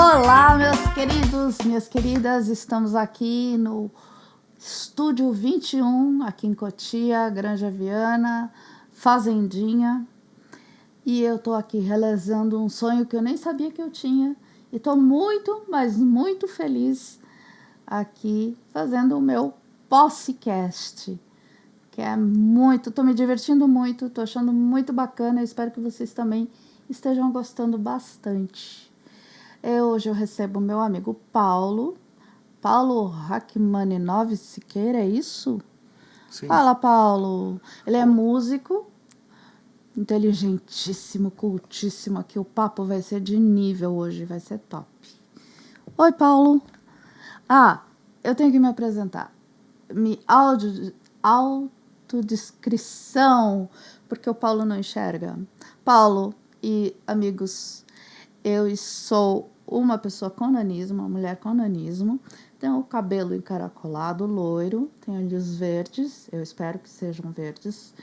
Olá, meus queridos, minhas queridas, estamos aqui no Estúdio 21, aqui em Cotia, Granja Viana, Fazendinha. E eu tô aqui realizando um sonho que eu nem sabia que eu tinha. E tô muito, mas muito feliz aqui fazendo o meu podcast, que é muito, tô me divertindo muito, tô achando muito bacana. Eu espero que vocês também estejam gostando bastante. Hoje eu recebo meu amigo Paulo Rachmaninoff Siqueira, é isso? Sim. Fala, Paulo. Ele é músico, inteligentíssimo, cultíssimo. Aqui o papo vai ser de nível hoje, vai ser top. Oi, Paulo. Eu tenho que me apresentar. Autodescrição, porque o Paulo não enxerga. Paulo e amigos, eu sou uma pessoa com nanismo, uma mulher com nanismo. Tenho o cabelo encaracolado, loiro, tenho olhos verdes, eu espero que sejam verdes.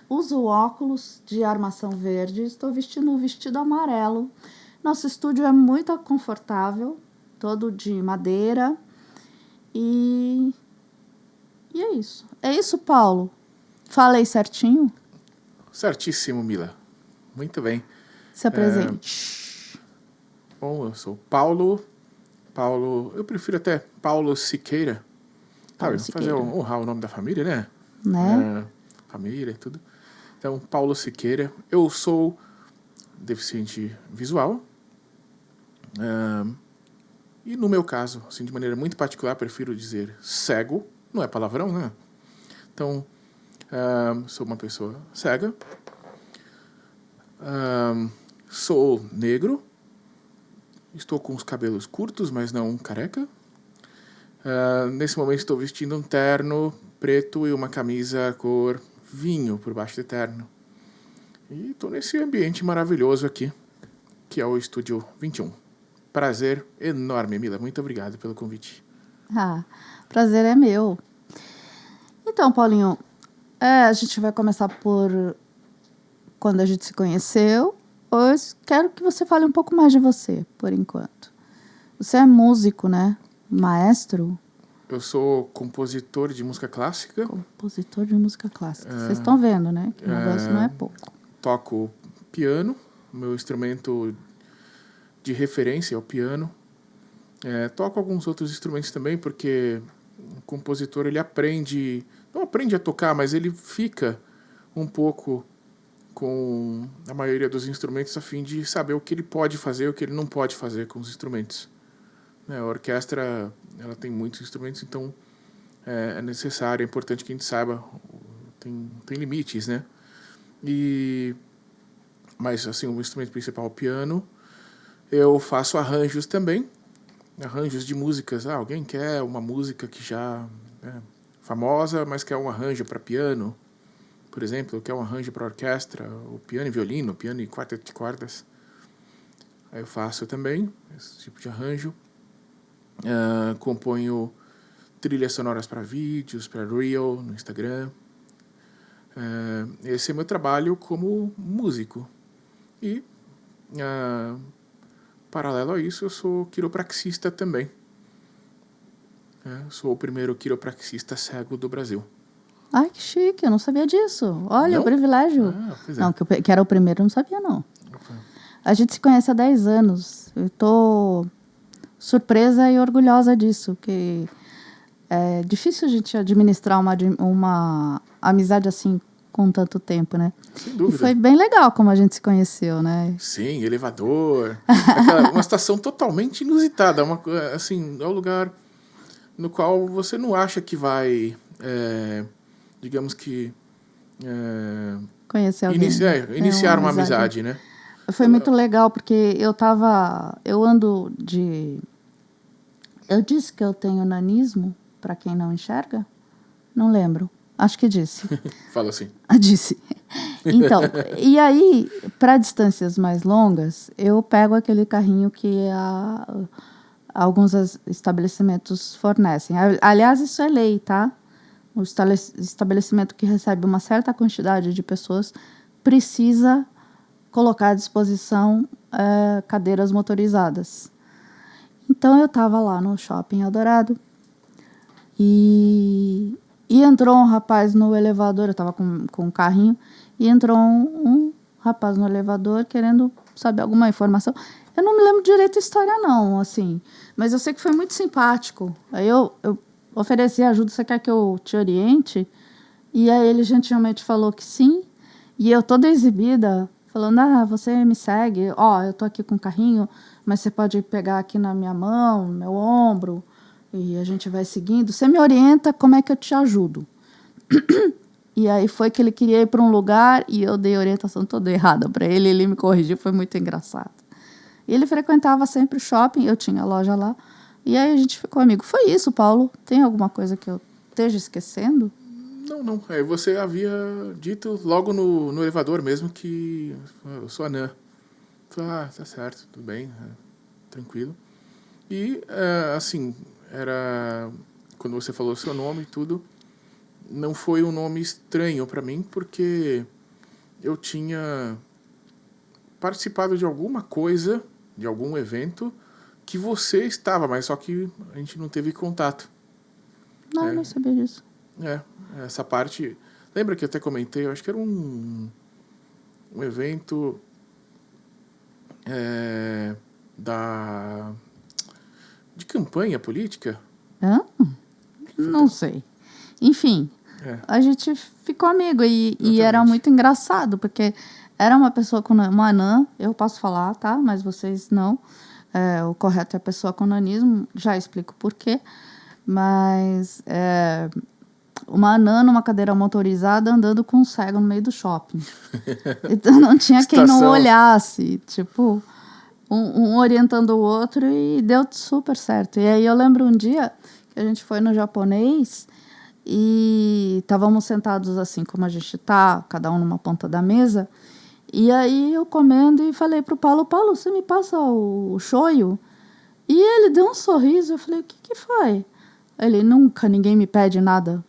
Uso óculos de armação verde, estou vestindo um vestido amarelo. Nosso estúdio é muito confortável, todo de madeira. E é isso. É isso, Paulo? Falei certinho? Certíssimo, Mila. Muito bem. Se apresente. Bom, eu sou Paulo, eu prefiro até Paulo Siqueira. Paulo Fazer Siqueira. honrar o nome da família, né? Né? Família e tudo. Então, Paulo Siqueira. Eu sou deficiente visual. E no meu caso, assim, de maneira muito particular, prefiro dizer cego. Não é palavrão, né? Então, sou uma pessoa cega. Sou negro. Estou com os cabelos curtos, mas não careca. Nesse momento estou vestindo um terno preto e uma camisa cor vinho por baixo do terno. E estou nesse ambiente maravilhoso aqui, que é o Estúdio 21. Prazer enorme, Mila. Muito obrigado pelo convite. Prazer é meu. Então, Paulinho, a gente vai começar por quando a gente se conheceu. Hoje quero que você fale um pouco mais de você, por enquanto. Você é músico, né? Maestro? Eu sou compositor de música clássica. Compositor de música clássica. Vocês estão vendo, né? Que o negócio não é pouco. Toco piano. Meu instrumento de referência é o piano. Toco alguns outros instrumentos também, porque o compositor ele não aprende a tocar, mas ele fica um pouco com a maioria dos instrumentos a fim de saber o que ele pode fazer e o que ele não pode fazer com os instrumentos. A orquestra ela tem muitos instrumentos, então é necessário, é importante que a gente saiba, tem limites, né? Mas assim, o instrumento principal é o piano. Eu faço arranjos também, arranjos de músicas. Alguém quer uma música que já é famosa, mas quer um arranjo para piano, por exemplo, quer um arranjo para orquestra, o piano e violino, piano e quarteto de cordas. Aí eu faço também esse tipo de arranjo. Componho trilhas sonoras para vídeos, para Reel, no Instagram. Esse é meu trabalho como músico. E, paralelo a isso, eu sou quiropraxista também. Sou o primeiro quiropraxista cego do Brasil. Ai, que chique, eu não sabia disso. Olha, Não? o privilégio. Pois é. Não, que era o primeiro, eu não sabia, não. A gente se conhece há 10 anos. Eu tô surpresa e orgulhosa disso, que é difícil a gente administrar uma amizade assim com tanto tempo, né? Sem dúvida. E foi bem legal como a gente se conheceu, né? Sim, elevador. Uma situação totalmente inusitada. Assim, é um lugar no qual você não acha que vai, digamos que... Conhecer alguém. Iniciar uma amizade, né? Foi muito legal, porque eu disse que eu tenho nanismo, para quem não enxerga? Não lembro. Acho que disse. Fala assim. Disse. Então, e aí, para distâncias mais longas, eu pego aquele carrinho que alguns estabelecimentos fornecem. Aliás, isso é lei, tá? O estabelecimento que recebe uma certa quantidade de pessoas precisa colocar à disposição cadeiras motorizadas. Então eu tava lá no Shopping Eldorado e entrou um rapaz no elevador, eu tava com um carrinho, e entrou um rapaz no elevador querendo saber alguma informação. Eu não me lembro direito a história não, assim, mas eu sei que foi muito simpático. Aí eu ofereci ajuda, você quer que eu te oriente? E aí ele gentilmente falou que sim, e eu toda exibida, falando, você me segue, eu tô aqui com o carrinho, mas você pode pegar aqui na minha mão, no meu ombro, e a gente vai seguindo. Você me orienta como é que eu te ajudo. E aí foi que ele queria ir para um lugar e eu dei a orientação toda errada para ele, ele me corrigiu, foi muito engraçado. E ele frequentava sempre o shopping, eu tinha a loja lá, e aí a gente ficou amigo. Foi isso, Paulo. Tem alguma coisa que eu esteja esquecendo? Não. Aí você havia dito logo no elevador mesmo que eu sou anã. Falei, tá certo, tudo bem, tranquilo. E, assim, quando você falou o seu nome e tudo, não foi um nome estranho para mim, porque eu tinha participado de alguma coisa, de algum evento, que você estava, mas só que a gente não teve contato. Não sabia disso. Essa parte... Lembra que eu até comentei? Eu acho que era um evento de campanha política. Não sei. Enfim, a gente ficou amigo e era muito engraçado, porque era uma pessoa com uma anã, eu posso falar, tá? Mas vocês não. O correto é a pessoa com nanismo, já explico por quê. Mas uma anã numa cadeira motorizada andando com um cego no meio do shopping. Então não tinha quem não olhasse, tipo, um orientando o outro, e deu super certo. E aí eu lembro um dia que a gente foi no japonês e estávamos sentados assim como a gente tá, cada um numa ponta da mesa, e aí eu comendo e falei pro Paulo, você me passa o shoyu? E ele deu um sorriso, eu falei, o que foi? Ele, nunca ninguém me pede nada.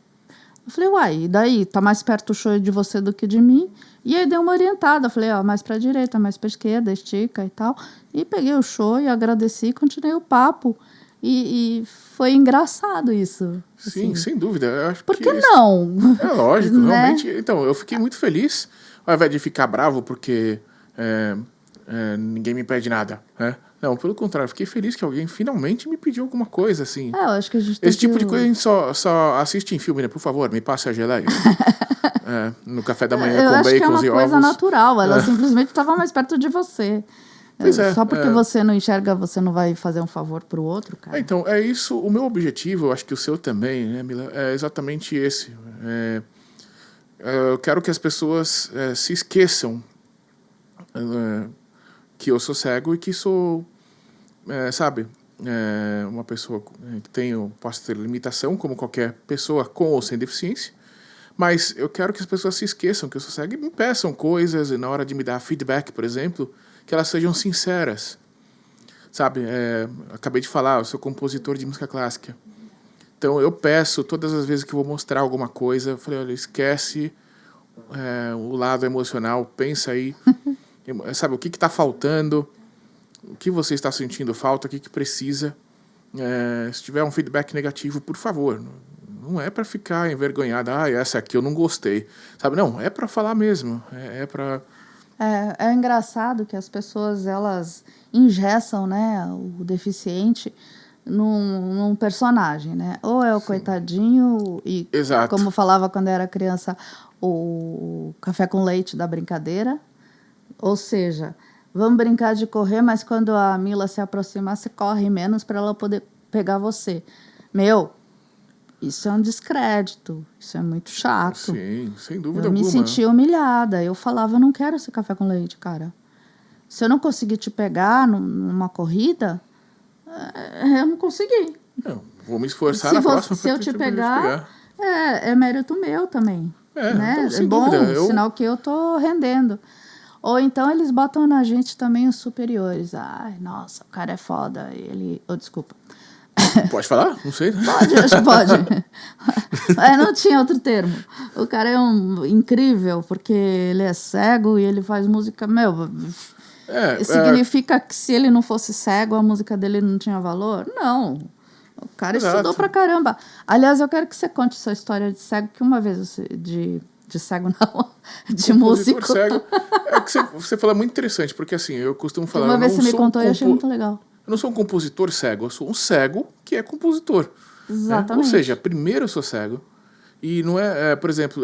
Eu falei, uai, e daí? Tá mais perto o shoyu de você do que de mim? E aí deu uma orientada, eu falei, mais pra direita, mais pra esquerda, estica e tal. E peguei o shoyu, agradeci e continuei o papo. E foi engraçado isso. Sim, assim. sem dúvida. Eu acho Por que não? É lógico, Né? realmente. Então, eu fiquei muito feliz, ao invés de ficar bravo porque ninguém me pede nada, né? Não, pelo contrário, eu fiquei feliz que alguém finalmente me pediu alguma coisa, assim. Eu acho que a gente Esse tipo de coisa a gente só assiste em filme, né? Por favor, me passe a geleia. No café da manhã com bacon e ovos. Eu acho que é uma coisa natural. Ela simplesmente estava mais perto de você. Só porque você não enxerga, você não vai fazer um favor pro outro, cara. Então, é isso. O meu objetivo, eu acho que o seu também, né, Mila? É exatamente esse. Eu quero que as pessoas se esqueçam que eu sou cego e que sou, uma pessoa que posso ter limitação, como qualquer pessoa com ou sem deficiência, mas eu quero que as pessoas se esqueçam que eu sou cego e me peçam coisas, e na hora de me dar feedback, por exemplo, que elas sejam sinceras. Sabe, acabei de falar, eu sou compositor de música clássica. Então eu peço, todas as vezes que eu vou mostrar alguma coisa, eu falei, olha, esquece o lado emocional, pensa aí, sabe, o que está faltando, o que você está sentindo falta, o que precisa. Se tiver um feedback negativo, por favor, não é para ficar envergonhada, essa aqui eu não gostei, sabe, não, é para falar mesmo, para... É engraçado que as pessoas, elas engessam, né, o deficiente num personagem, né? Ou é o coitadinho e, Exato. Como falava quando eu era criança, o café com leite da brincadeira. Ou seja, vamos brincar de correr, mas quando a Mila se aproximar, você corre menos para ela poder pegar você. Isso é um descrédito, isso é muito chato. Sim, sem dúvida alguma. Eu me sentia humilhada. Eu falava, eu não quero esse café com leite, cara. Se eu não conseguir te pegar numa corrida, eu não consegui. Vou me esforçar na próxima. Se eu te pegar, é mérito meu também. Né? Então, sem bom, dúvida. Sinal que eu tô rendendo. Ou então eles botam na gente também os superiores. Ai, nossa, o cara é foda. Desculpa. Pode falar? Não sei. Pode, acho que pode. Não tinha outro termo. O cara é incrível, porque ele é cego e ele faz música, Significa que se ele não fosse cego, a música dele não tinha valor? Não. O cara Exato. estudou pra caramba. Aliás, eu quero que você conte sua história de cego, que uma vez você, de cego não, de músico. Cego. É que você fala muito interessante, porque assim, eu costumo falar... Uma vez você me contou e eu achei muito legal. Eu não sou um compositor cego, eu sou um cego que é compositor. Exatamente. Ou seja, primeiro eu sou cego. E não por exemplo,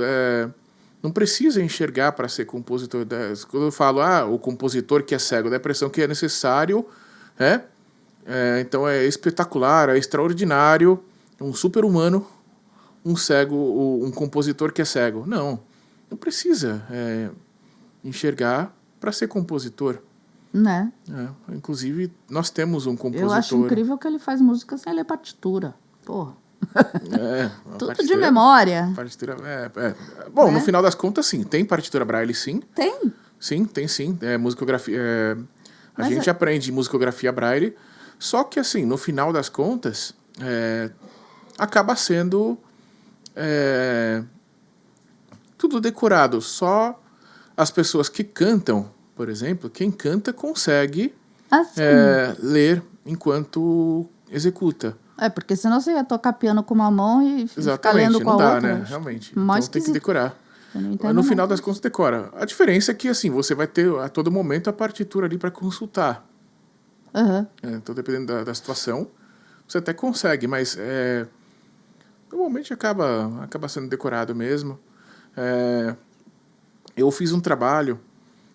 não precisa enxergar para ser compositor. Quando eu falo, o compositor que é cego, dá a impressão que é necessário, então é espetacular, é extraordinário, um super-humano, um cego, um compositor que é cego. Não precisa enxergar para ser compositor. Né? Inclusive, nós temos um compositor... Eu acho incrível que ele faz música sem ler partitura. Porra. Tudo de memória. Partitura, Bom, no final das contas, sim. Tem partitura Braille, sim. Tem? Sim, tem sim. Musicografia... a gente aprende musicografia Braille. Só que, assim, no final das contas, acaba sendo tudo decorado. Só as pessoas que cantam, por exemplo, quem canta consegue ler enquanto executa. Porque senão você ia tocar piano com uma mão e ficar lendo com a outra. Exatamente, não dá, né? Realmente. Então tem que decorar. No final das contas, decora. A diferença é que, assim, você vai ter a todo momento a partitura ali para consultar. Então, dependendo da situação, você até consegue, mas normalmente acaba sendo decorado mesmo. Eu fiz um trabalho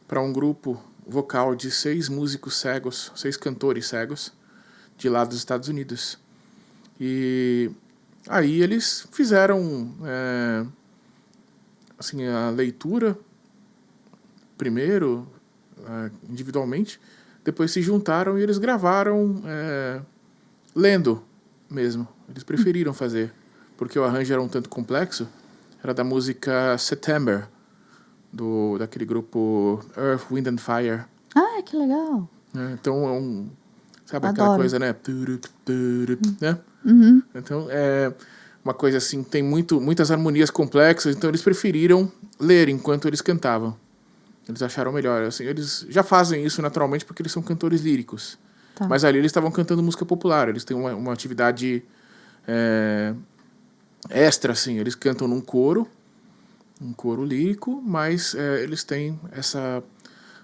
para um grupo vocal de 6 músicos cegos, 6 cantores cegos, de lá dos Estados Unidos. E aí eles fizeram assim, a leitura primeiro, individualmente, depois se juntaram e eles gravaram lendo mesmo. Eles preferiram fazer, porque o arranjo era um tanto complexo. Era da música September, daquele grupo Earth, Wind and Fire. Ah, que legal. Então, sabe Adoro. aquela coisa, né? Né? Uhum. Então, uma coisa assim, tem muitas harmonias complexas, então eles preferiram ler enquanto eles cantavam. Eles acharam melhor. Assim, eles já fazem isso naturalmente porque eles são cantores líricos. Tá. Mas ali eles estavam cantando música popular, eles têm uma atividade extra, assim. Eles cantam num coro, um coro lírico, mas eles têm essa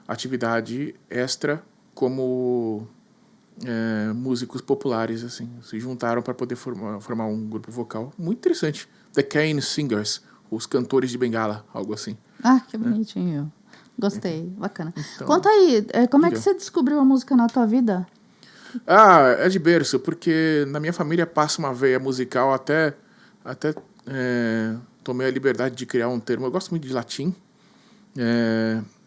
atividade extra como músicos populares, assim, se juntaram para poder formar um grupo vocal muito interessante. The Cane Singers, os cantores de Bengala, algo assim. Ah, que bonitinho. Gostei, bacana. Então, conta aí, como é que você descobriu a música na tua vida? É de berço, porque na minha família passa uma veia musical, até tomei a liberdade de criar um termo. Eu gosto muito de latim.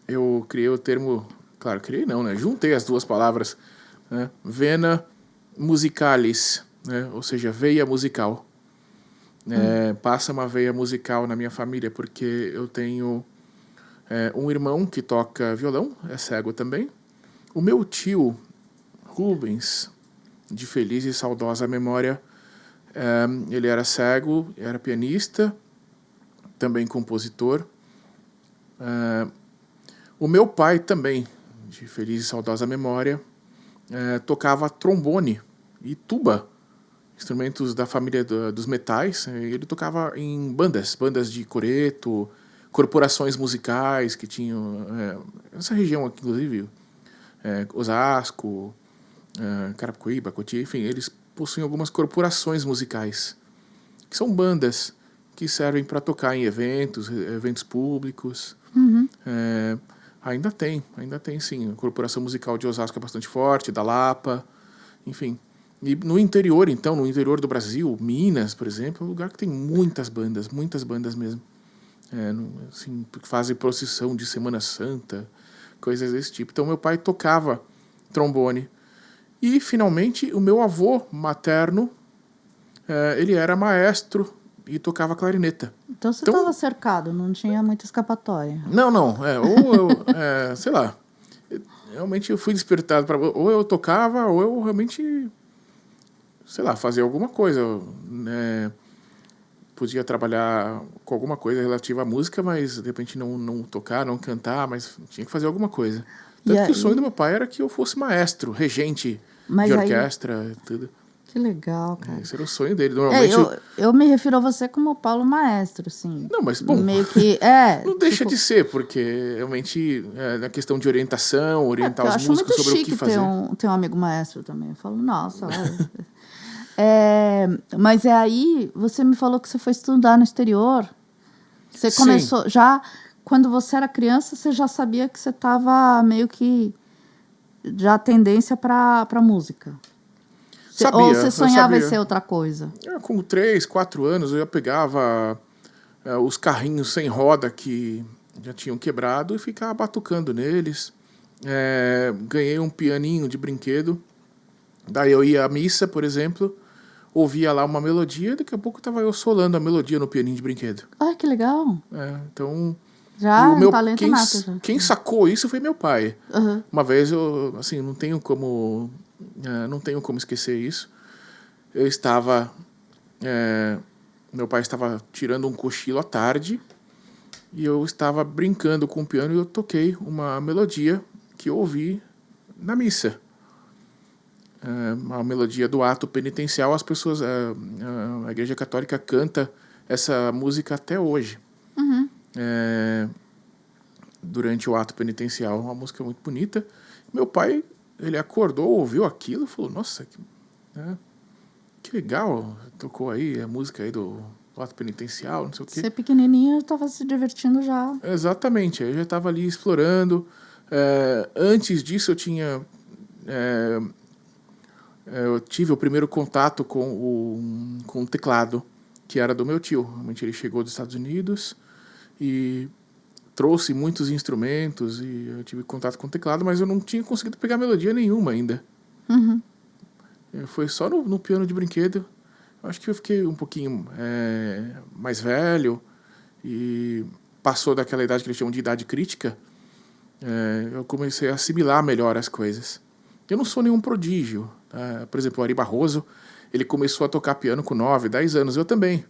Eu criei o termo, claro, criei não, né? Juntei as duas palavras, né? Vena musicalis, né? Ou seja, veia musical. Passa uma veia musical na minha família, porque eu tenho um irmão que toca violão, é cego também. O meu tio, Rubens, de feliz e saudosa memória, ele era cego, era pianista, também compositor. O meu pai também, de feliz e saudosa memória, tocava trombone e tuba, instrumentos da família dos metais. Ele tocava em bandas de coreto, corporações musicais que tinham essa região aqui, inclusive, Osasco, Carapicuíba, Cotia, enfim, eles possuem algumas corporações musicais, que são bandas que servem para tocar em eventos públicos. Uhum. Ainda tem sim. A corporação musical de Osasco é bastante forte, da Lapa, enfim. E no interior, então, no interior do Brasil, Minas, por exemplo, é um lugar que tem muitas bandas mesmo. Assim, que fazem procissão de Semana Santa, coisas desse tipo. Então, meu pai tocava trombone. E, finalmente, o meu avô materno, ele era maestro e tocava clarineta. Então você estava cercado, não tinha muita escapatória. Não. Sei lá. Realmente eu fui despertado para... Ou eu tocava, ou eu realmente, sei lá, fazia alguma coisa. Podia trabalhar com alguma coisa relativa à música, mas de repente não tocar, não cantar, mas tinha que fazer alguma coisa. Tanto que o sonho do meu pai era que eu fosse maestro, regente de orquestra, tudo. Que legal, cara. Esse era o sonho dele. Normalmente eu me refiro a você como Paulo Maestro, assim. Não, mas bom, meio que não deixa de ser, porque realmente na questão de orientação, orientar os acho músicos muito sobre o que chique fazer. ter um amigo maestro também. Eu falo, nossa, olha. Mas aí você me falou que você foi estudar no exterior. Você começou já quando você era criança, você já sabia que você estava meio que já a tendência para música. Sabia, ou você sonhava em sabia. ser outra coisa? Com 3, 4 anos eu já pegava os carrinhos sem roda que já tinham quebrado e ficava batucando neles. Ganhei um pianinho de brinquedo. Daí eu ia à missa, por exemplo, ouvia lá uma melodia, daqui a pouco estava eu solando a melodia no pianinho de brinquedo. Ah, que legal. Então... Já um talento nato. Quem sacou isso foi meu pai. Uhum. Uma vez eu, assim, não tenho como esquecer isso. Eu estava... meu pai estava tirando um cochilo à tarde e eu estava brincando com o piano e eu toquei uma melodia que eu ouvi na missa. Uma melodia do ato penitencial. As pessoas... a Igreja Católica canta essa música até hoje. Uhum. Durante o ato penitencial, uma música muito bonita. Meu pai, ele acordou, ouviu aquilo e falou, nossa, que legal, tocou aí a música aí do ato penitencial, não sei o quê. Você pequenininho estava se divertindo já. Exatamente, eu já estava ali explorando. Antes disso eu tive o primeiro contato com o teclado, que era do meu tio. Realmente ele chegou dos Estados Unidos e trouxe muitos instrumentos e eu tive contato com o teclado, mas eu não tinha conseguido pegar melodia nenhuma ainda. Uhum. Foi só no piano de brinquedo. Acho que eu fiquei um pouquinho mais velho e passou daquela idade que eles chamam de idade crítica. Eu comecei a assimilar melhor as coisas. Eu não sou nenhum prodígio. Por exemplo, o Ari Barroso, ele começou a tocar piano com 9, 10 anos. Eu também.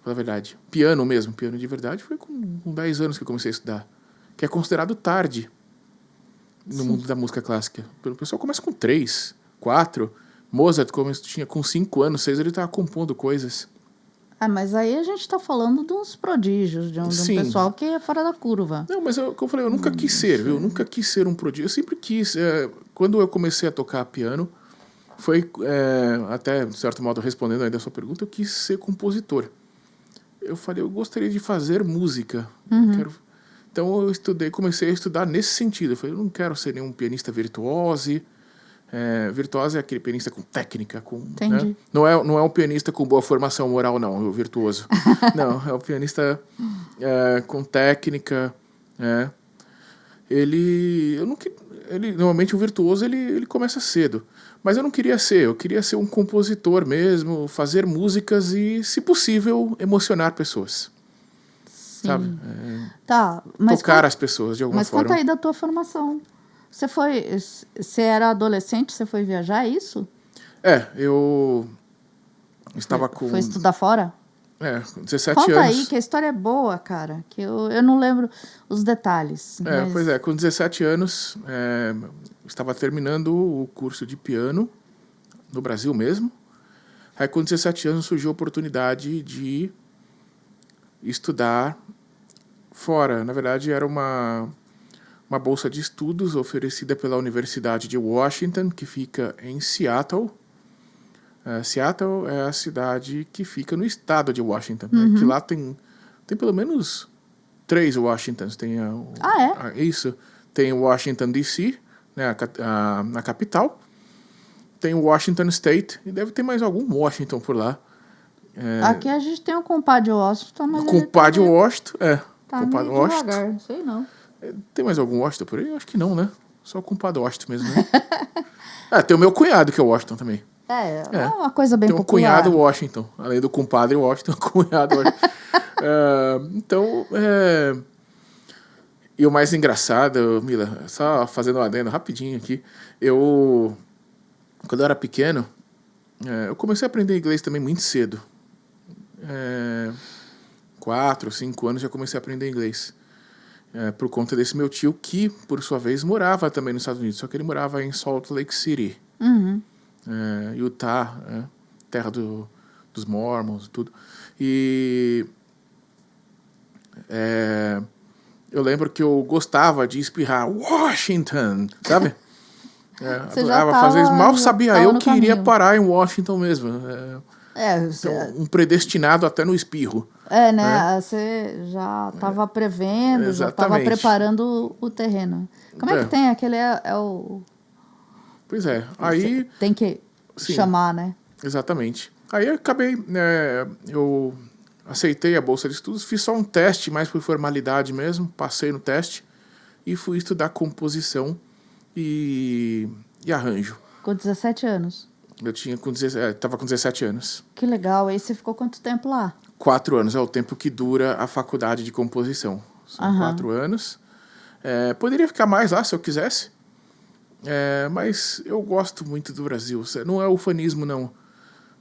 Na verdade, piano mesmo, piano de verdade, foi com 10 anos que eu comecei a estudar, que é considerado tarde no mundo da música clássica. O pessoal começa com 3, 4, Mozart tinha com 5 anos, 6, ele estava compondo coisas. Mas aí a gente está falando de uns prodígios, de um pessoal que é fora da curva. Não, mas como eu falei, eu nunca quis ser, viu? Eu nunca quis ser um prodígio, eu sempre quis. Quando eu comecei a tocar piano, foi, até, de certo modo, respondendo ainda a sua pergunta, eu quis ser compositor. Eu falei, eu gostaria de fazer música. Uhum. Então eu comecei a estudar nesse sentido. Eu falei, eu não quero ser nenhum pianista virtuose. Virtuose é aquele pianista com técnica. Entendi. Né? Não é um pianista com boa formação moral, não, o virtuoso. Não, é um pianista com técnica. Normalmente o virtuoso ele começa cedo. Mas eu não queria ser, eu queria ser um compositor mesmo, fazer músicas e, se possível, emocionar pessoas. Sim. Sabe? Tocar as pessoas de alguma forma. Mas conta aí da tua formação. Você era adolescente, você foi viajar, é isso? Eu estava com... Foi estudar fora? Com 17 Conta anos. Conta aí, que a história é boa, cara. Que eu não lembro os detalhes. Mas... Pois com 17 anos, estava terminando o curso de piano, no Brasil mesmo. Aí, com 17 anos, surgiu a oportunidade de estudar fora. Na verdade, era uma bolsa de estudos oferecida pela Universidade de Washington, que fica em Seattle. Seattle é a cidade que fica no estado de Washington. Uhum. Que lá tem pelo menos 3 Washingtons. Tem isso. Tem Washington, D.C., né, a capital. Tem Washington State. E deve ter mais algum Washington por lá. Aqui a gente tem o compadre Washington. Mas compadre Washington, Tá compadre meio Washington. devagar, não sei não. Tem mais algum Washington por aí? Acho que não, né? Só o compadre Washington mesmo, né? Tem o meu cunhado, que é Washington também. É uma coisa bem popular. Tem um cunhado Washington. Além do compadre Washington, cunhado Washington. Então, e o mais engraçado, Mila, só fazendo um adendo rapidinho aqui, quando eu era pequeno, eu comecei a aprender inglês também muito cedo. 4, 5 anos já comecei a aprender inglês. por conta desse meu tio, que, por sua vez, morava também nos Estados Unidos, só que ele morava em Salt Lake City, Utah, terra dos Mormons e tudo. E eu lembro que eu gostava de espirrar Washington, sabe? Você Adorava já fazer isso. tava, Mal já sabia tava eu no que iria caminho. parar em Washington mesmo. Você, Um predestinado até no espirro. Né? né? Você já estava prevendo, já estava Exatamente. preparando o terreno. Como é que É, tem? Aquele é o. pois é. Você Aí, tem que sim, chamar, né? exatamente. Aí eu acabei, eu aceitei a bolsa de estudos, fiz só um teste, mais por formalidade mesmo, passei no teste e fui estudar composição e arranjo. Com 17 anos. Eu tava com 17 anos. Que legal. Aí você ficou quanto tempo lá? 4 anos é o tempo que dura a faculdade de composição. São 4 anos. Poderia ficar mais lá se eu quisesse, mas eu gosto muito do Brasil. Não é ufanismo, não.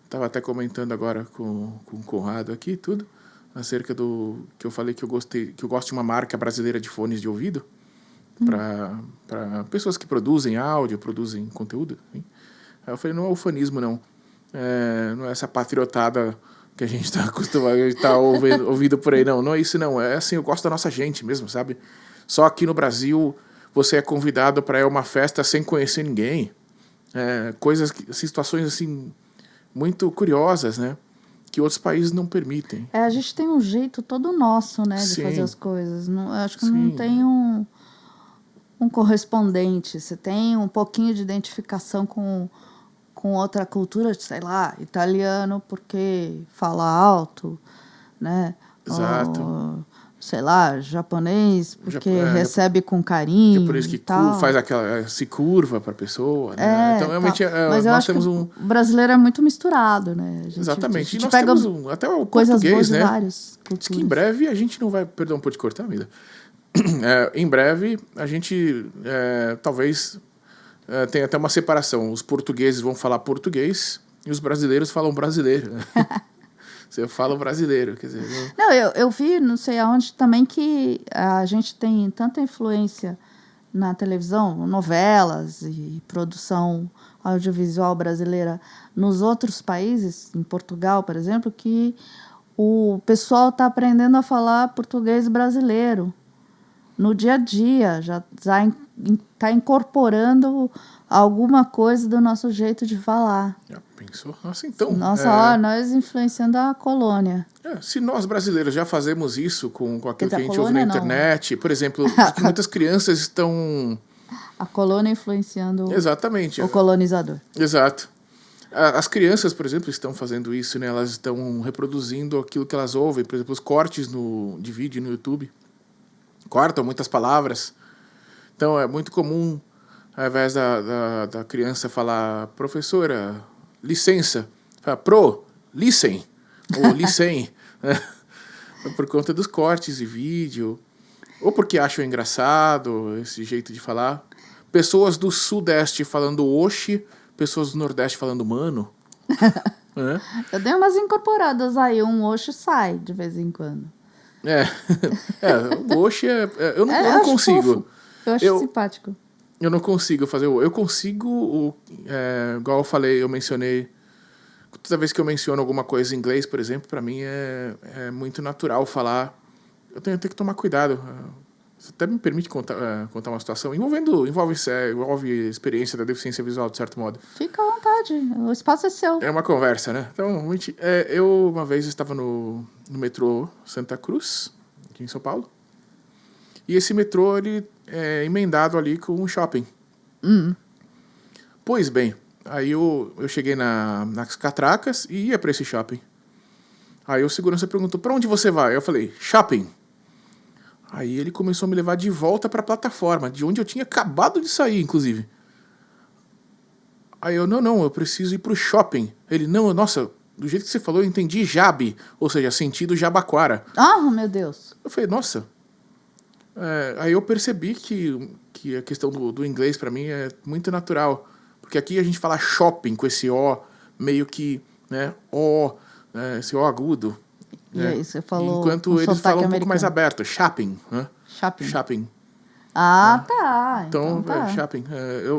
Estava até comentando agora com o Conrado aqui, tudo, acerca do que eu falei que eu gosto de uma marca brasileira de fones de ouvido para pessoas que produzem áudio, produzem conteúdo. Enfim. Aí eu falei, não é ufanismo, não. Não é essa patriotada que a gente está acostumado, a gente está ouvindo por aí, não. Não é isso, não. É assim, eu gosto da nossa gente mesmo, sabe? Só aqui no Brasil você é convidado para ir a uma festa sem conhecer ninguém. Situações assim muito curiosas, né? Que outros países não permitem. A gente tem um jeito todo nosso, né, de Sim. fazer as coisas. Não, acho que Sim. não tem um correspondente. Você tem um pouquinho de identificação com outra cultura, sei lá, italiano porque fala alto, né? Exato. Ou, sei lá, japonês porque recebe com carinho. Por isso que tal. faz se curva para a pessoa, né? Então realmente mas eu nós acho temos que o brasileiro é muito misturado, né? Exatamente. A gente nós pega temos até o coisas português, boas né? de várias culturas. Diz que em breve a gente não vai... Perdão, pode cortar, vida? Em breve a gente talvez tenha até uma separação. Os portugueses vão falar português e os brasileiros falam brasileiro. Você fala brasileiro, quer dizer... Não, eu vi, não sei aonde, também que a gente tem tanta influência na televisão, novelas e produção audiovisual brasileira nos outros países, em Portugal, por exemplo, que o pessoal está aprendendo a falar português brasileiro no dia a dia, já está incorporando alguma coisa do nosso jeito de falar. Já pensou? Nossa, então... nós influenciando a colônia. Se nós brasileiros já fazemos isso com aquilo que a gente ouve na internet, por exemplo, que muitas crianças estão... A colônia influenciando Exatamente. o colonizador. Exato. As crianças, por exemplo, estão fazendo isso, né? Elas estão reproduzindo aquilo que elas ouvem, por exemplo, os cortes de vídeo no YouTube. Cortam muitas palavras. Então, é muito comum, ao invés da criança falar, professora, licença, fala, listen, ou listen, né? Por conta dos cortes de vídeo, ou porque acham engraçado esse jeito de falar. Pessoas do Sudeste falando oxe, pessoas do Nordeste falando mano. Eu dei umas incorporadas aí, um oxe sai de vez em quando. O oxe eu não consigo. Fofo. Eu acho simpático. Eu não consigo fazer eu consigo, igual eu falei, eu mencionei, toda vez que eu menciono alguma coisa em inglês, por exemplo, para mim é muito natural falar. Eu tenho que tomar cuidado. Você até me permite contar uma situação envolve experiência da deficiência visual, de certo modo. Fica à vontade, o espaço é seu. É uma conversa, né? Então, eu uma vez estava no metrô Santa Cruz, aqui em São Paulo, e esse metrô ele é emendado ali com um shopping. Pois bem, aí eu cheguei nas catracas e ia para esse shopping. Aí o segurança perguntou, para onde você vai? Eu falei, shopping. Aí ele começou a me levar de volta para a plataforma, de onde eu tinha acabado de sair, inclusive. Aí eu, não, eu preciso ir pro shopping. Ele, não, nossa, do jeito que você falou, eu entendi Jabe, ou seja, sentido Jabaquara. Meu Deus. Eu falei, nossa. Aí eu percebi que a questão do inglês para mim é muito natural. Porque aqui a gente fala shopping com esse O, meio que, né, esse O agudo. E aí você falou Enquanto com eles sotaque falam um pouco mais americano. aberto, shopping, né? Shopping. Shopping. Ah, tá. Então, Então tá. shopping.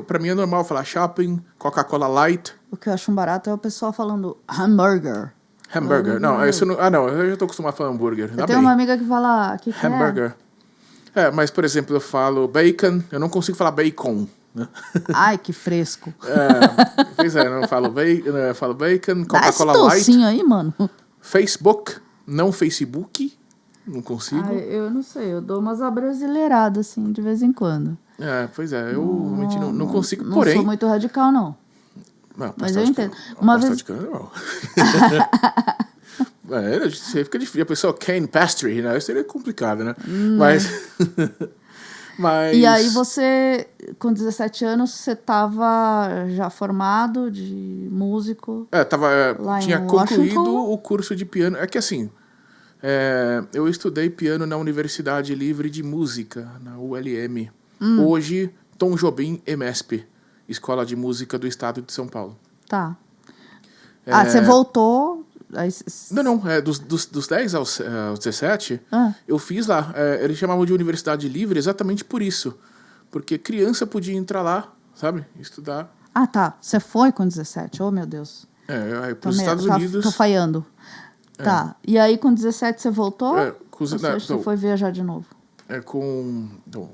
Pra mim é normal falar shopping, Coca-Cola Light, O que eu acho um barato é o pessoal falando hambúrguer. hambúrguer. Não, isso não, não, eu já tô acostumado a falar hambúrguer. Eu Dá tenho bem. uma amiga que fala... Que é? Hambúrguer. Mas, por exemplo, eu falo bacon, eu não consigo falar bacon. Né? Ai, que fresco. Pois é, eu falo bacon, Dá esse Coca-Cola Light, tocinho aí, mano. Facebook, não Facebook, não consigo. Ai, eu não sei, eu dou umas abrasileiradas, assim, de vez em quando. Pois é, eu realmente não consigo, Não porém... sou muito radical, não. Não, Mas eu entendo. Uma Uma pastel vez... de cana, não. Você fica difícil. A pessoa cane pastry, né? Isso seria complicado, né? Mas... E aí você, com 17 anos, você tava já formado de músico? Lá tinha em concluído Washington? o curso de piano. É que assim, eu estudei piano na Universidade Livre de Música, na ULM. Hoje, Tom Jobim EMESP, Escola de Música do Estado de São Paulo. Tá. Você voltou... Aí... Não, dos 10 aos 17, eu fiz lá. Eles chamavam de Universidade Livre exatamente por isso. Porque criança podia entrar lá, sabe? Estudar. Ah, tá. Você foi com 17. Oh, meu Deus. Para os Estados Unidos... Tô falhando. Tá. E aí, com 17, você voltou? Ou então, você foi viajar de novo?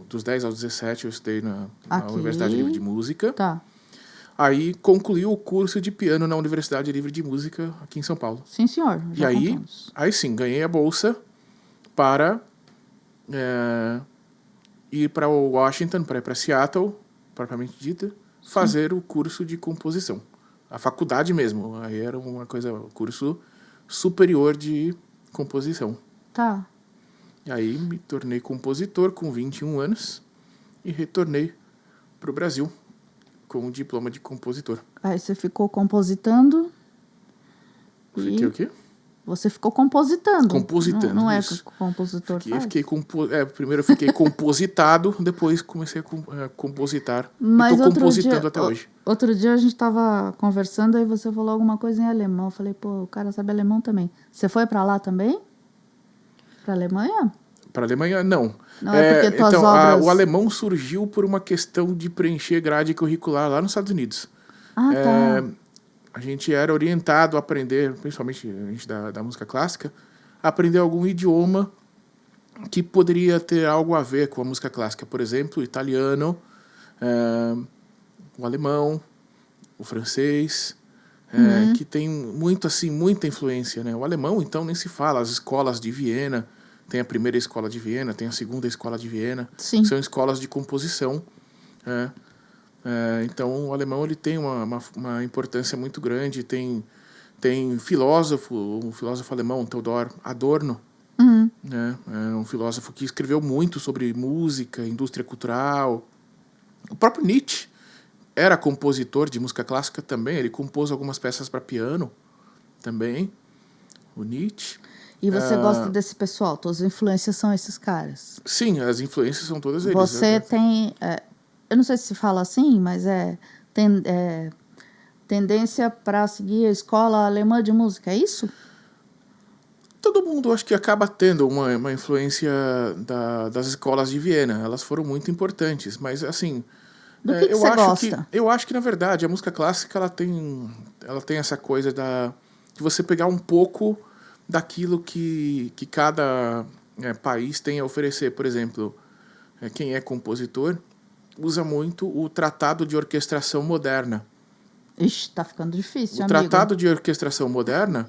Dos 10 aos 17, eu estudei na Universidade Livre de Música. Tá. Aí, concluí o curso de piano na Universidade Livre de Música aqui em São Paulo. Sim, senhor. E aí sim, ganhei a bolsa para ir para Washington, para ir para Seattle, propriamente dita, fazer o curso de composição. A faculdade mesmo. Aí era uma coisa, curso superior de composição. Tá. E aí me tornei compositor com 21 anos e retornei para o Brasil com um diploma de compositor. Aí você ficou compositando. Fiquei o quê? Você ficou compositando. Compositando, Não é isso. compositor. Primeiro eu fiquei compositado, depois comecei a compositar. Mas estou compositando até hoje. Outro dia a gente estava conversando, aí você falou alguma coisa em alemão. Eu falei, pô, o cara sabe alemão também. Você foi para lá também? Para Alemanha? Para a Alemanha, não. Não é porque tuas obras... O alemão surgiu por uma questão de preencher grade curricular lá nos Estados Unidos. Ah, tá. A gente era orientado a aprender, principalmente a gente da música clássica, a aprender algum idioma que poderia ter algo a ver com a música clássica. Por exemplo, o italiano, o alemão, o francês, que tem muita influência, né? O alemão, então, nem se fala. As escolas de Viena, tem a primeira escola de Viena, tem a segunda escola de Viena. Sim. São escolas de composição. Então, o alemão ele tem uma importância muito grande. Tem um filósofo alemão, Theodor Adorno, né? Um filósofo que escreveu muito sobre música, indústria cultural. O próprio Nietzsche era compositor de música clássica também. Ele compôs algumas peças para piano também. O Nietzsche. E você gosta desse pessoal? Tuas influências são esses caras? Sim, as influências são todas eles. Você tem... eu não sei se fala assim, mas tem tendência para seguir a escola alemã de música, é isso? Todo mundo acho que acaba tendo uma influência das escolas de Viena. Elas foram muito importantes, mas assim... Do que você gosta? Eu acho que, na verdade, a música clássica ela tem essa coisa de você pegar um pouco daquilo que cada país tem a oferecer. Por exemplo, quem é compositor usa muito o Tratado de Orquestração Moderna. Ixi, tá ficando difícil, amigo. O Tratado de Orquestração Moderna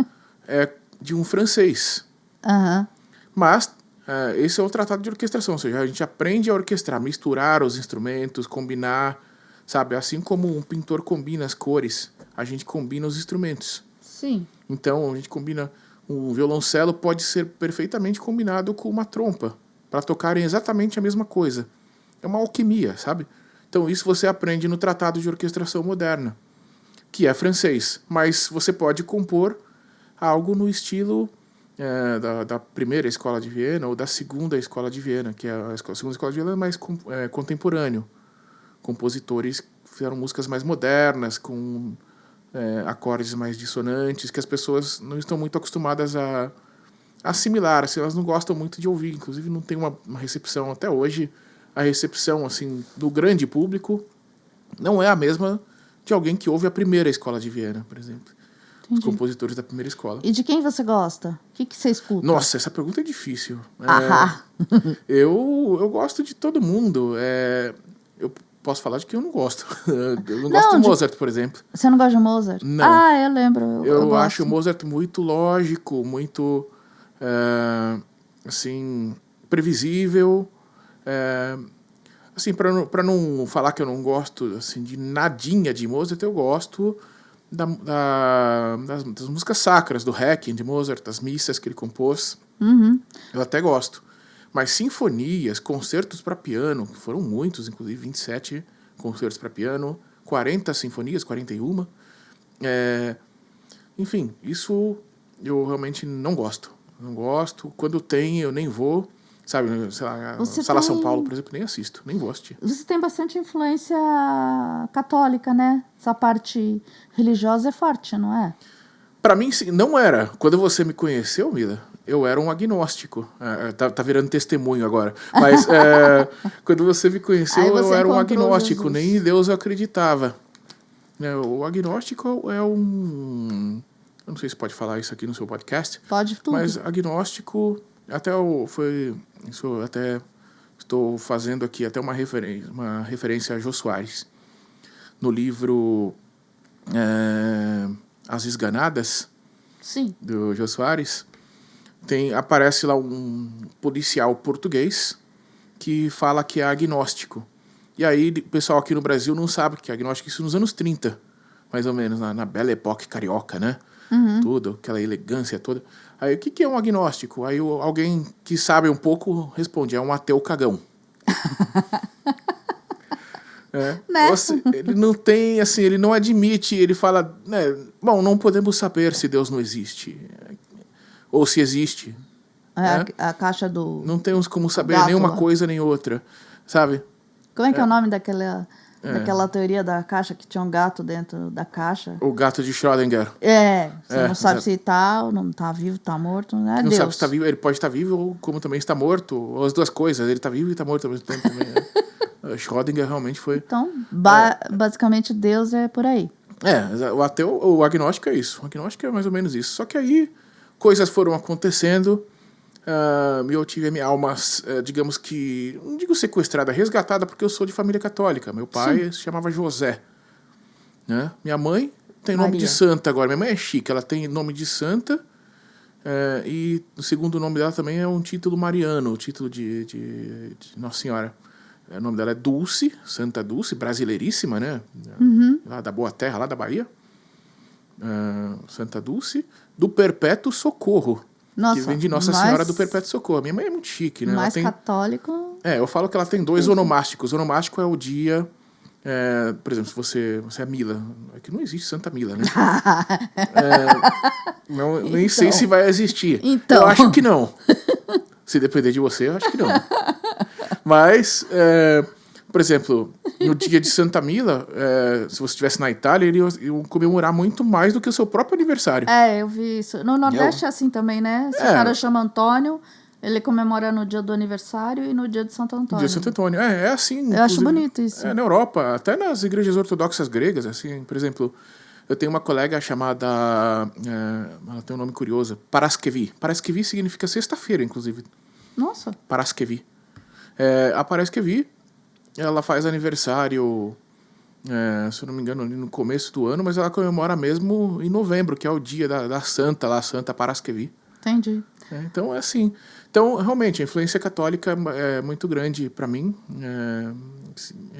é de um francês. Uhum. Mas esse é o tratado de orquestração, ou seja, a gente aprende a orquestrar, misturar os instrumentos, combinar, sabe? Assim como um pintor combina as cores, a gente combina os instrumentos. Sim. Então, a gente combina... Um violoncelo pode ser perfeitamente combinado com uma trompa, para tocarem exatamente a mesma coisa. É uma alquimia, sabe? Então, isso você aprende no Tratado de Orquestração Moderna, que é francês, mas você pode compor algo no estilo da primeira escola de Viena ou da segunda escola de Viena, que é a segunda escola de Viena é mais contemporâneo. Compositores fizeram músicas mais modernas, com acordes mais dissonantes, que as pessoas não estão muito acostumadas assimilar, assim, elas não gostam muito de ouvir, inclusive não tem uma recepção até hoje, a recepção assim do grande público não é a mesma de alguém que ouve a primeira escola de Viena, por exemplo. Os Entendi. compositores da primeira escola. E de quem você gosta? O que você escuta? Nossa, essa pergunta é difícil. Ahá. Eu gosto de todo mundo. Eu posso falar de quem eu não gosto. Eu não gosto Não, de Mozart, por exemplo. Você não gosta de Mozart? Não. Ah, eu lembro. Eu Eu gosto. acho o Mozart muito lógico, muito assim, previsível. Assim, para não falar que eu não gosto assim, de nadinha de Mozart, eu gosto das músicas sacras, do Requiem de Mozart, das missas que ele compôs. Uhum. Eu até gosto. Mas sinfonias, concertos para piano, que foram muitos, inclusive 27 concertos para piano, 40 sinfonias, 41. Enfim, isso eu realmente não gosto. Não gosto. Quando tem, eu nem vou. Sabe, sei lá, Você Sala São tem- Paulo, por exemplo, nem assisto, nem vou assistir. Você tem bastante influência católica, né? Essa parte religiosa é forte, não é? Pra mim, sim, não era. Quando você me conheceu, Mila, eu era um agnóstico. Tá virando testemunho agora. Mas quando você me conheceu, Aí você eu era um encontrou agnóstico. Jesus. Nem em Deus eu acreditava. O agnóstico é um... Eu não sei se pode falar isso aqui no seu podcast. Pode tudo. Mas agnóstico... Isso eu até estou fazendo aqui até uma referência a Jô Soares. No livro As Esganadas, Sim. do Jô Soares, aparece lá um policial português que fala que é agnóstico. E aí o pessoal aqui no Brasil não sabe que é agnóstico, isso nos anos 30, mais ou menos, na Belle Époque carioca, né? Uhum. Tudo, aquela elegância toda. Aí, o que é um agnóstico? Aí alguém que sabe um pouco responde, é um ateu cagão. Né? Ele não tem, assim, ele não admite, ele fala, né, bom, não podemos saber se Deus não existe. Ou se existe. É a caixa do... Não temos como saber gato nenhuma lá. coisa nem outra, sabe? Como é que é o nome daquela teoria da caixa que tinha um gato dentro da caixa? O gato de Schrödinger. Você não sabe é. se tá ou não tá vivo, tá morto, não é Não Deus. sabe se está vivo, ele pode estar vivo ou como também está morto, ou as duas coisas, ele está vivo e está morto ao mesmo tempo também. Schrödinger realmente foi... Então, basicamente, Deus é por aí. O agnóstico é isso. O agnóstico é mais ou menos isso. Só que aí coisas foram acontecendo e eu tive a minha alma, digamos que, não digo sequestrada, resgatada, porque eu sou de família católica. Meu pai se chamava José. Né? Minha mãe tem nome Maria. de santa agora. Minha mãe é chique, ela tem nome de santa e o segundo nome dela também é um título mariano, o título de Nossa Senhora. O nome dela é Dulce, Santa Dulce, brasileiríssima, né? Lá da Boa Terra, lá da Bahia. Santa Dulce, do Perpétuo Socorro. Nossa, que vem de Nossa Senhora do Perpétuo Socorro. Minha mãe é muito chique, né? Mais Ela tem, católico. eu falo que ela tem 2 onomásticos. O onomástico é o dia... por exemplo, se você é Mila. É que não existe Santa Mila, né? Nem sei se vai existir. Então. Eu acho que não. Se depender de você, eu acho que não. Mas, por exemplo, no dia de Santa Mila, se você estivesse na Itália, eles iam comemorar muito mais do que o seu próprio aniversário. Eu vi isso. No Nordeste é assim também, né? Se o cara chama Antônio, ele comemora no dia do aniversário e no dia de Santo Antônio. Dia de Santo Antônio. É assim. Eu acho bonito isso. Na Europa, até nas igrejas ortodoxas gregas, assim, por exemplo, eu tenho uma colega chamada, ela tem um nome curioso, Paraskevi. Paraskevi significa sexta-feira, inclusive. Nossa. Paraskevi. A Paraskevi, ela faz aniversário, se eu não me engano, ali no começo do ano, mas ela comemora mesmo em novembro, que é o dia da Santa, lá, Santa Paraskevi. Entendi. Então, é assim. Então, realmente, a influência católica é muito grande para mim.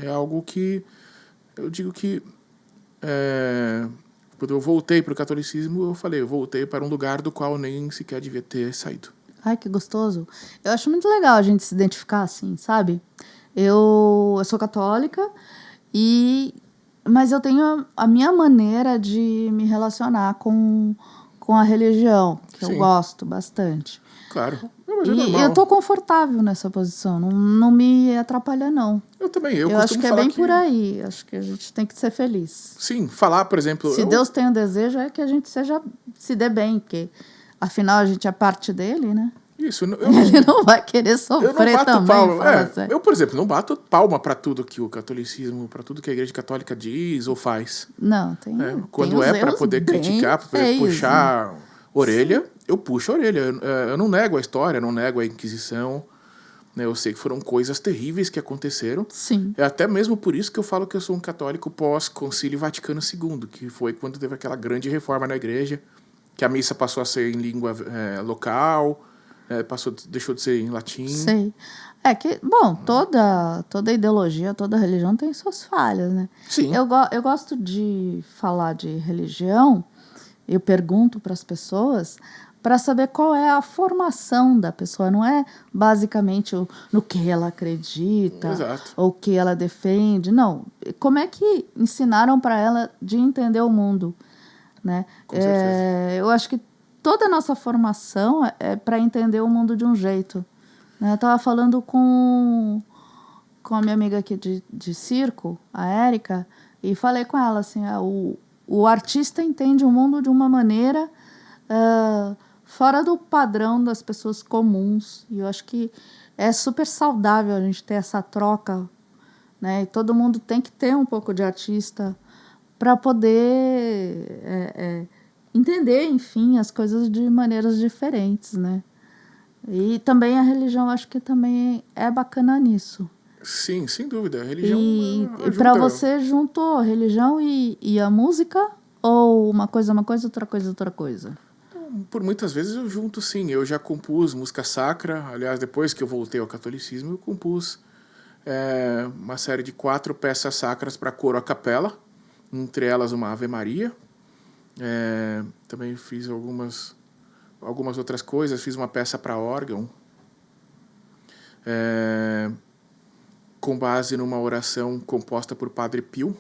É algo que eu digo que quando eu voltei para o catolicismo, eu voltei para um lugar do qual nem sequer devia ter saído. Ai, que gostoso. Eu acho muito legal a gente se identificar assim, sabe? Eu sou católica, mas eu tenho a minha maneira de me relacionar com a religião, que Sim. eu gosto bastante. Claro. Mas é E normal. eu tô confortável nessa posição, não me atrapalha, não. Eu também. Eu acho costumo que é falar bem por aí. Acho que a gente tem que ser feliz. Sim, falar, por exemplo... Se Deus tem um desejo, é que a gente se dê bem, porque Afinal, a gente é parte dele, né? Isso, Ele não vai querer eu não sofrer bato também. palma. fala sério. Eu, por exemplo, não bato palma para tudo que o catolicismo, para tudo que a Igreja Católica diz ou faz. Não, tem Quando os é para erros poder bem criticar, para poder feios, né? puxar orelha, eu puxo a orelha. Eu não nego a história, eu não nego a Inquisição. Né? Eu sei que foram coisas terríveis que aconteceram. Sim. É até mesmo por isso que eu falo que eu sou um católico pós-Concílio Vaticano II, que foi quando teve aquela grande reforma na igreja, que a missa passou a ser em língua local, deixou de ser em latim. Sei. É que, bom, toda ideologia, toda religião tem suas falhas, né? Sim. Eu gosto de falar de religião, eu pergunto para as pessoas para saber qual é a formação da pessoa, não é basicamente no que ela acredita, Exato. ou o que ela defende, não. Como é que ensinaram para ela de entender o mundo, né? Com certeza. Eu acho que toda a nossa formação é para entender o mundo de um jeito. Né? Eu estava falando com a minha amiga aqui de circo, a Érica, e falei com ela assim, o artista entende o mundo de uma maneira fora do padrão das pessoas comuns. E eu acho que é super saudável a gente ter essa troca, né? E todo mundo tem que ter um pouco de artista para poder entender, enfim, as coisas de maneiras diferentes, né? E também a religião, acho que também é bacana nisso. Sim, sem dúvida. A religião E ajuda. para você juntou a religião e a música? Ou uma coisa, outra coisa, outra coisa? Por muitas vezes eu junto, sim. Eu já compus música sacra. Aliás, depois que eu voltei ao catolicismo, eu compus uma série de 4 peças sacras para coro a capela. Entre elas uma Ave Maria. Também fiz algumas outras coisas. Fiz uma peça para órgão. Com base numa oração composta por Padre Pio.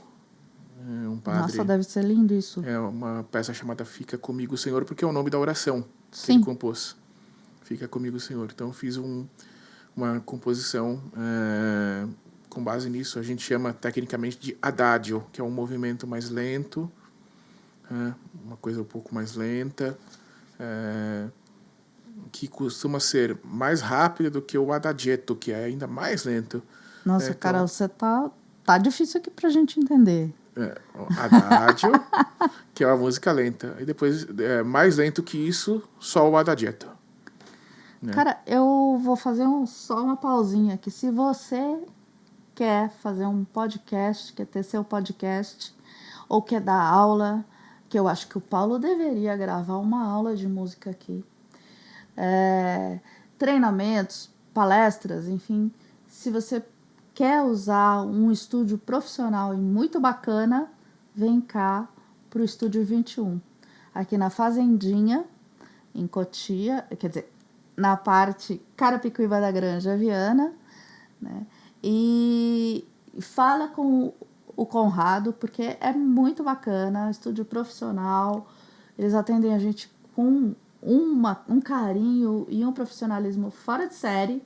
Um padre, Nossa, deve ser lindo isso. É uma peça chamada Fica Comigo, Senhor, porque é o nome da oração que Sim. ele compôs. Fica Comigo, Senhor. Então, eu fiz uma composição com base nisso. A gente chama tecnicamente de adagio, que é um movimento mais lento, uma coisa um pouco mais lenta, que costuma ser mais rápida do que o adagietto, que é ainda mais lento. Nossa, Então, cara, você tá difícil aqui pra gente entender. Adagio, que é uma música lenta. E depois, mais lento que isso, só o adagietto. Né? Cara, eu vou fazer só uma pausinha aqui. Se você quer fazer um podcast, quer ter seu podcast, ou quer dar aula, que eu acho que o Paulo deveria gravar uma aula de música aqui. Treinamentos, palestras, enfim. Se você quer usar um estúdio profissional e muito bacana, vem cá para o Estúdio 21. Aqui na Fazendinha, em Cotia, quer dizer, na parte Carapicuíba da Granja Viana, né? E fala com o Conrado, porque é muito bacana, estúdio profissional, eles atendem a gente com um carinho e um profissionalismo fora de série,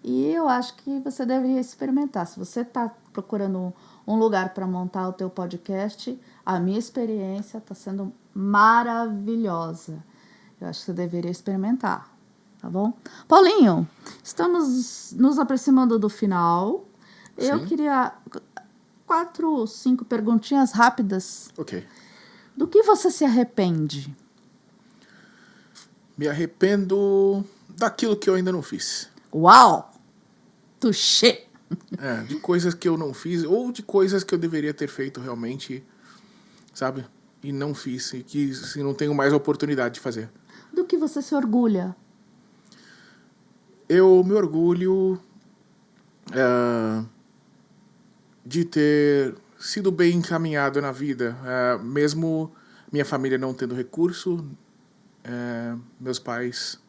e eu acho que você deveria experimentar. Se você está procurando um lugar para montar o teu podcast, a minha experiência está sendo maravilhosa. Eu acho que você deveria experimentar, tá bom? Paulinho, estamos nos aproximando do final. Sim. Eu queria 4, 5 perguntinhas rápidas. Ok. Do que você se arrepende? Me arrependo daquilo que eu ainda não fiz. Uau! Touché! De coisas que eu não fiz, ou de coisas que eu deveria ter feito realmente, sabe? E não fiz, e que não tenho mais a oportunidade de fazer. Do que você se orgulha? Eu me orgulho de ter sido bem encaminhado na vida, mesmo minha família não tendo recurso, meus pais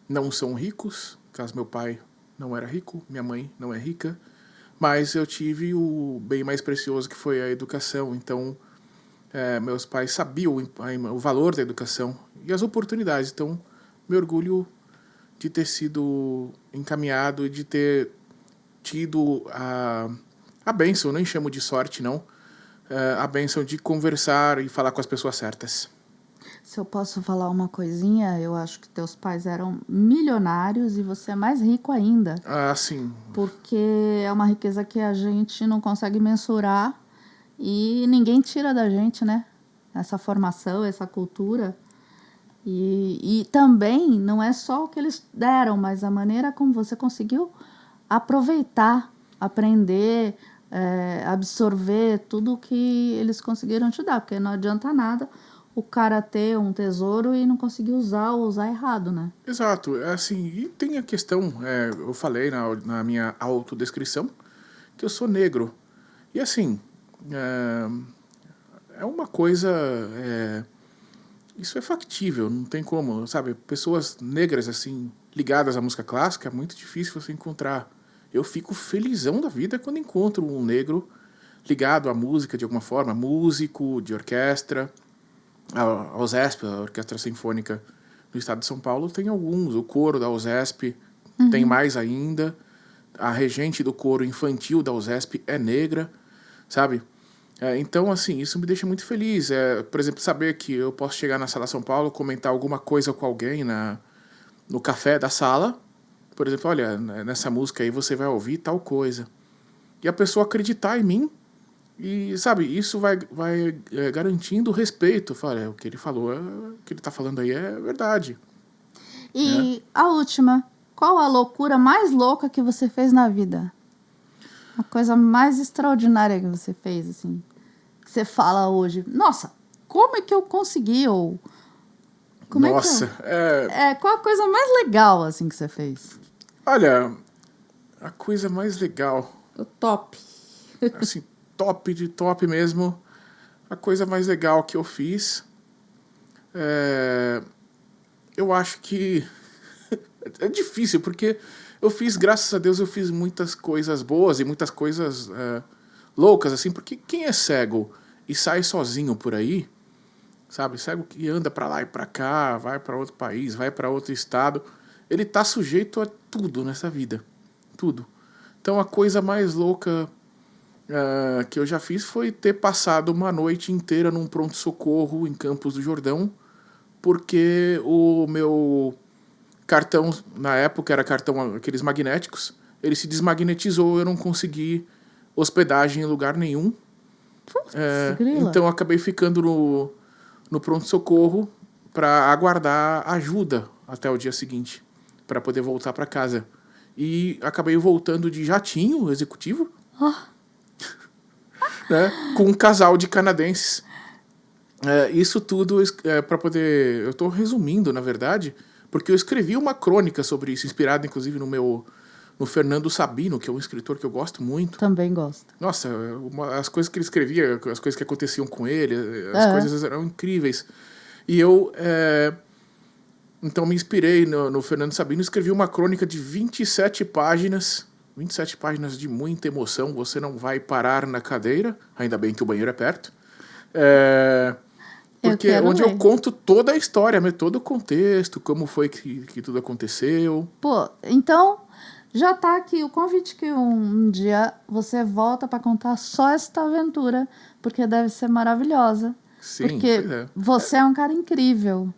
não são ricos, caso meu pai não era rico, minha mãe não é rica, mas eu tive o bem mais precioso que foi a educação. Então, meus pais sabiam o valor da educação e as oportunidades. Então, me orgulho de ter sido encaminhado e de ter tido a bênção, eu nem chamo de sorte, não, a bênção de conversar e falar com as pessoas certas. Se eu posso falar uma coisinha, eu acho que teus pais eram milionários e você é mais rico ainda. Ah, sim. Porque é uma riqueza que a gente não consegue mensurar e ninguém tira da gente, né? Essa formação, essa cultura. E também não é só o que eles deram, mas a maneira como você conseguiu aproveitar, aprender, absorver tudo que eles conseguiram te dar. Porque não adianta nada o cara ter um tesouro e não conseguir usar ou usar errado, né? Exato. É assim, e tem a questão, eu falei na minha autodescrição, que eu sou negro. E assim, é uma coisa. Isso é factível, não tem como, sabe? Pessoas negras, assim, ligadas à música clássica, é muito difícil você encontrar. Eu fico felizão da vida quando encontro um negro ligado à música de alguma forma, músico, de orquestra. A USESP, a Orquestra Sinfônica do Estado de São Paulo, tem alguns. O coro da USESP tem mais ainda. A regente do coro infantil da USESP é negra, sabe? Então, assim, isso me deixa muito feliz. Por exemplo, saber que eu posso chegar na Sala São Paulo, comentar alguma coisa com alguém no café da sala. Por exemplo, olha, nessa música aí você vai ouvir tal coisa. E a pessoa acreditar em mim. E, sabe, isso vai garantindo o respeito. Fala, o que ele falou, o que ele tá falando aí é verdade. E a última, qual a loucura mais louca que você fez na vida? A coisa mais extraordinária que você fez, assim, que você fala hoje. Nossa, como é que eu consegui? Ou como Nossa, qual a coisa mais legal, assim, que você fez? olha, a coisa mais legal, O top. assim, top de top mesmo, a coisa mais legal que eu fiz, eu acho que é difícil, porque eu fiz, graças a Deus, eu fiz muitas coisas boas e muitas coisas loucas, assim, porque quem é cego e sai sozinho por aí, sabe, cego que anda pra lá e pra cá, vai pra outro país, vai pra outro estado, ele tá sujeito a tudo nessa vida, tudo. Então a coisa mais louca que eu já fiz foi ter passado uma noite inteira num pronto-socorro em Campos do Jordão, porque o meu cartão, na época era cartão aqueles magnéticos, ele se desmagnetizou, eu não consegui hospedagem em lugar nenhum. Grila. Então eu acabei ficando no pronto-socorro para aguardar ajuda até o dia seguinte, para poder voltar para casa. E acabei voltando de jatinho executivo, né, com um casal de canadenses. Isso tudo para poder... Eu estou resumindo, na verdade, porque eu escrevi uma crônica sobre isso, inspirada inclusive no Fernando Sabino, que é um escritor que eu gosto muito. Também gosto. Nossa, as coisas que ele escrevia, as coisas que aconteciam com ele, as coisas eram incríveis. E eu, então, me inspirei no Fernando Sabino e escrevi uma crônica de 27 páginas de muita emoção. Você não vai parar na cadeira, ainda bem que o banheiro é perto. Porque onde eu conto toda a história, todo o contexto, como foi que tudo aconteceu. Pô, então já tá aqui o convite que um dia você volta para contar só esta aventura, porque deve ser maravilhosa. Sim, porque você é um cara incrível.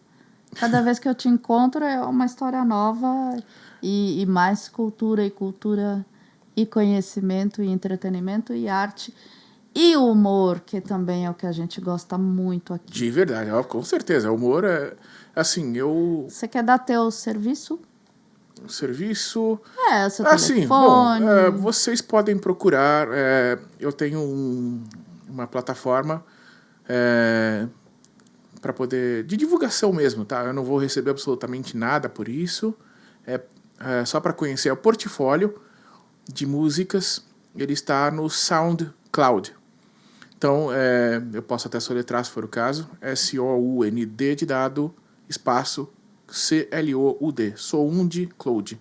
Cada vez que eu te encontro é uma história nova e mais cultura e conhecimento e entretenimento e arte. E o humor, que também é o que a gente gosta muito aqui. De verdade, com certeza. O humor é... Assim, Você quer dar teu serviço? Serviço... O seu telefone. Bom, vocês podem procurar... eu tenho uma plataforma para poder... De divulgação mesmo, tá? Eu não vou receber absolutamente nada por isso. Só para conhecer o portfólio de músicas. Ele está no SoundCloud. Então, eu posso até soletrar se for o caso. SOUND de dado, espaço, CLOUD. Sound Cloud.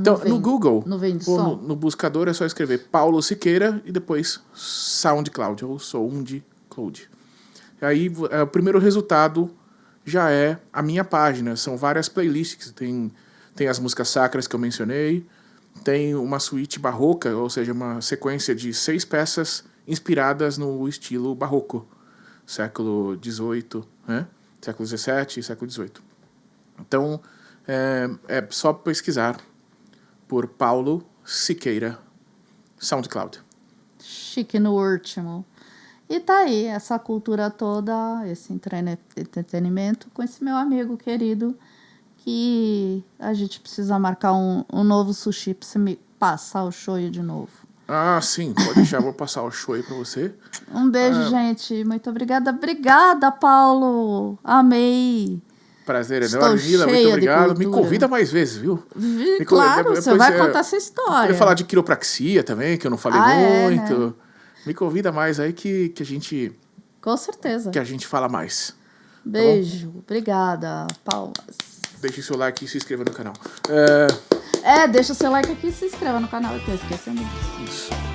Então, no Google, ou no buscador, é só escrever Paulo Siqueira e depois SoundCloud, ou SoundCloud. Aí, o primeiro resultado já é a minha página. São várias playlists. Tem as músicas sacras que eu mencionei. Tem uma suíte barroca, ou seja, uma sequência de 6 peças inspiradas no estilo barroco, século XVIII, né? século XVII e século XVIII. Então, é só pesquisar por Paulo Siqueira, SoundCloud. Chique no último. E tá aí, essa cultura toda, esse entretenimento com esse meu amigo querido, que a gente precisa marcar um novo sushi pra você me passar o shoyu de novo. Ah, sim, pode deixar, vou passar o shoyu pra você. Um beijo, gente. Muito obrigada. Obrigada, Paulo. Amei. Prazer Estou enorme, Mila, muito cheia de obrigado. Me cultura. convida mais vezes, viu? Claro, você vai contar essa Eu história. queria falar de quiropraxia também, que eu não falei muito. Né? Me convida mais aí que a gente... Com certeza. Que a gente fala mais. Beijo. Tá, obrigada, Paulo. Deixe seu like e se inscreva no canal. Deixa o seu like aqui e se inscreva no canal. Eu tô esquecendo disso. Isso.